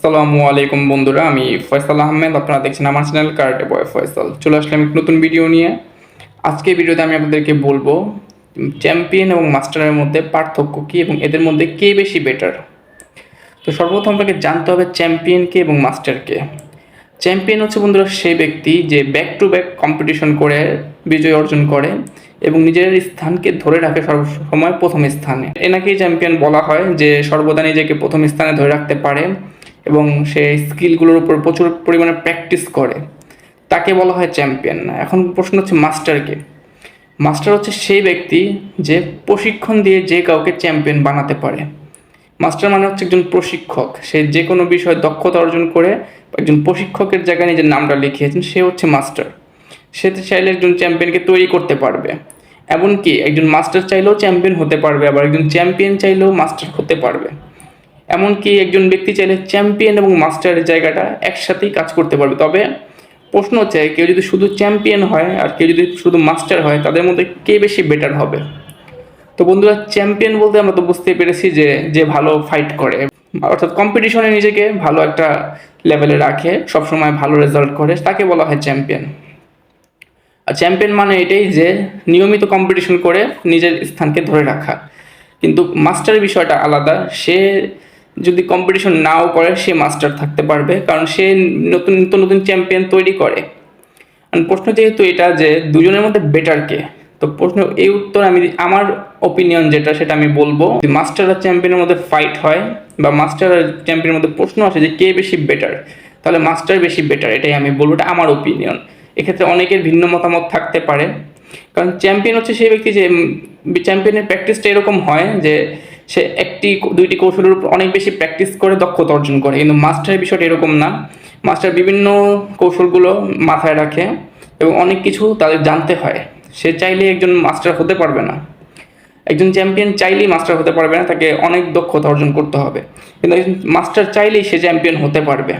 আসসালামু আলাইকুম বন্ধুরা, আমি ফয়সাল আহমেদ। আপনারা দেখছেন আমার চ্যানেল কারাটে বয় ফয়সাল। চলে আসলাম এক নতুন ভিডিও নিয়ে। আজকে ভিডিওতে আমি আপনাদেরকে বলবো চ্যাম্পিয়ন এবং মাস্টারের মধ্যে পার্থক্য কী এবং এদের মধ্যে কে বেশি বেটার। তো সর্বপ্রথম আপনাকে জানতে হবে চ্যাম্পিয়নকে এবং মাস্টারকে। চ্যাম্পিয়ন হচ্ছে বন্ধুরা সেই ব্যক্তি যে ব্যাক টু ব্যাক কম্পিটিশন করে বিজয় অর্জন করে এবং নিজের স্থানকে ধরে রাখে সবসময় প্রথম স্থানে। এনাকেই চ্যাম্পিয়ন বলা হয়, যে সর্বদা নিজেকে প্রথম স্থানে ধরে রাখতে পারে এবং সে স্কিলগুলোর উপর প্রচুর পরিমাণে প্র্যাকটিস করে, তাকে বলা হয় চ্যাম্পিয়ন। এখন প্রশ্ন হচ্ছে মাস্টারকে। মাস্টার হচ্ছে সেই ব্যক্তি যে প্রশিক্ষণ দিয়ে যে কাউকে চ্যাম্পিয়ন বানাতে পারে। মাস্টার মানে হচ্ছে একজন প্রশিক্ষক, সে যে কোনো বিষয়ে দক্ষতা অর্জন করে একজন প্রশিক্ষকের জায়গায় নিজের নামটা লিখিয়েছেন, সে হচ্ছে মাস্টার। সে চাইলে একজন চ্যাম্পিয়নকে তৈরি করতে পারবে, এমনকি একজন মাস্টার চাইলেও চ্যাম্পিয়ন হতে পারবে, আবার একজন চ্যাম্পিয়ন চাইলেও মাস্টার হতে পারবে। এমনকি একজন ব্যক্তি চাইলে চ্যাম্পিয়ন এবং মাস্টারের জায়গাটা একসাথেই কাজ করতে পারবে। তবে প্রশ্ন হচ্ছে, কেউ যদি শুধু চ্যাম্পিয়ন হয় আর কেউ যদি শুধু মাস্টার হয়, তাদের মধ্যে কে বেশি বেটার হবে? তো বন্ধুরা, চ্যাম্পিয়ন বলতে আমরা তো বুঝতে পেরেছি যে যে ভালো ফাইট করে, অর্থাৎ কম্পিটিশনে নিজেকে ভালো একটা লেভেলে রাখে, সবসময় ভালো রেজাল্ট করে, তাকে বলা হয় চ্যাম্পিয়ন। আর চ্যাম্পিয়ন মানে এটাই যে নিয়মিত কম্পিটিশন করে নিজের স্থানকে ধরে রাখা। কিন্তু মাস্টারের বিষয়টা আলাদা। সে যদি কম্পিটিশন নাও করে, সে মাস্টার থাকতে পারবে, কারণ সে নতুন নতুন নতুন চ্যাম্পিয়ন তৈরি করে। প্রশ্ন যেহেতু এটা যে দুজনের মধ্যে বেটার কে, তো প্রশ্ন এই উত্তর আমি আমার ওপিনিয়ন যেটা সেটা আমি বলবো, মাস্টার আর চ্যাম্পিয়নের মধ্যে ফাইট হয় বা মাস্টার আর চ্যাম্পিয়নের মধ্যে প্রশ্ন আসে যে কে বেশি বেটার, তাহলে মাস্টার বেশি বেটার, এটাই আমি বলবো, এটা আমার ওপিনিয়ন। এক্ষেত্রে অনেকের ভিন্ন মতামত থাকতে পারে, কারণ চ্যাম্পিয়ন হচ্ছে সেই ব্যক্তি যে চ্যাম্পিয়নের প্র্যাকটিসটা এরকম হয় যে সে একটি দুইটি কৌশলের উপর অনেক বেশি প্র্যাকটিস করে দক্ষতা অর্জন করে। কিন্তু মাস্টারের বিষয়টা এরকম না। মাস্টার বিভিন্ন কৌশলগুলো মাথায় রাখে এবং অনেক কিছু তাদের জানতে হয়। সে চাইলেই একজন মাস্টার হতে পারবে না, একজন চ্যাম্পিয়ন চাইলেই মাস্টার হতে পারবে না, তাকে অনেক দক্ষতা অর্জন করতে হবে। কিন্তু একজন মাস্টার চাইলেই সে চ্যাম্পিয়ন হতে পারবে।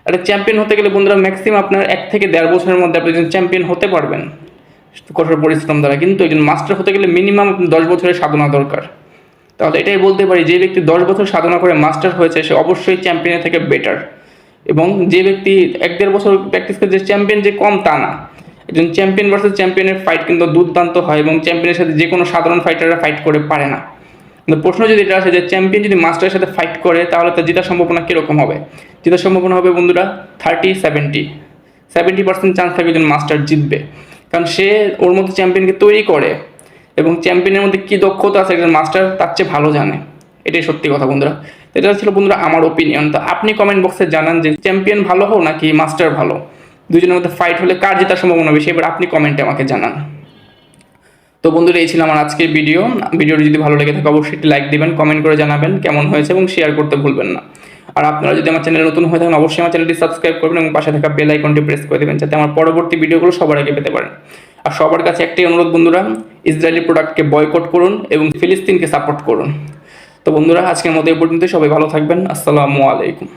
একটা চ্যাম্পিয়ন হতে গেলে বন্ধুরা ম্যাক্সিমাম আপনার 1 থেকে 1.5 বছরের মধ্যে আপনি একজন চ্যাম্পিয়ন হতে পারবেন কঠোর পরিশ্রম দ্বারা। কিন্তু একজন মাস্টার হতে গেলে মিনিমাম 10 বছরের সাধনা দরকার। তাহলে এটাই বলতে পারি, যে ব্যক্তি 10 বছর সাধনা করে মাস্টার হয়েছে, সে অবশ্যই চ্যাম্পিয়নের থেকে বেটার। এবং যে ব্যক্তি 1-1.5 বছর প্র্যাকটিস করে যে চ্যাম্পিয়ন যে কম, তা না। একজন চ্যাম্পিয়ন ভার্সেস চ্যাম্পিয়নের ফাইট কিন্তু দুর্দান্ত হয় এবং চ্যাম্পিয়নের সাথে যে কোনো সাধারণ ফাইটাররা ফাইট করে পারে না। কিন্তু প্রশ্ন যদি এটা আসে যে চ্যাম্পিয়ন যদি মাস্টারের সাথে ফাইট করে, তাহলে তার জেতার সম্ভাবনা কীরকম হবে? জেতার সম্ভাবনা হবে বন্ধুরা 30-70% চান্স থাকবে একজন মাস্টার জিতবে, কারণ সে ওর মধ্যে চ্যাম্পিয়নকে তৈরি করে এবং চ্যাম্পিয়নের মধ্যে কী দক্ষতা আছে একজন মাস্টার তার চেয়ে ভালো জানে। এটাই সত্যি কথা বন্ধুরা। এটা ছিল বন্ধুরা আমার ওপিনিয়ন। তো আপনি কমেন্ট বক্সে জানান যে চ্যাম্পিয়ন ভালো হোক নাকি মাস্টার ভালো, দুজনের মধ্যে ফাইট হলে কার জেতার সম্ভাবনা বেশি, এবার আপনি কমেন্টে আমাকে জানান। তো বন্ধুরা, এই ছিল আমার আজকের ভিডিওটি যদি ভালো লেগে থাকে অবশ্যই একটি লাইক দিবেন, কমেন্ট করে জানাবেন কেমন হয়েছে এবং শেয়ার করতে ভুলবেন না। আর আপনারা যদি আমার চ্যানেলে নতুন হয়ে থাকেন অবশ্যই আমার চ্যানেলটি সাবস্ক্রাইব করবেন এবং পাশে থাকা বেল আইকনটি প্রেস করে দেবেন, যাতে আমার পরবর্তী ভিডিওগুলো সবার আগে পেতে পারেন। আর সবার কাছে একটাই অনুরোধ বন্ধুরা, ইসরায়েলি প্রোডাক্টকে বয়কট করুন এবং ফিলিস্তিনকে সাপোর্ট করুন। তো বন্ধুরা, আজকের মতো এই পর্যন্ত, সবাই ভালো থাকবেন। আসসালামু আলাইকুম।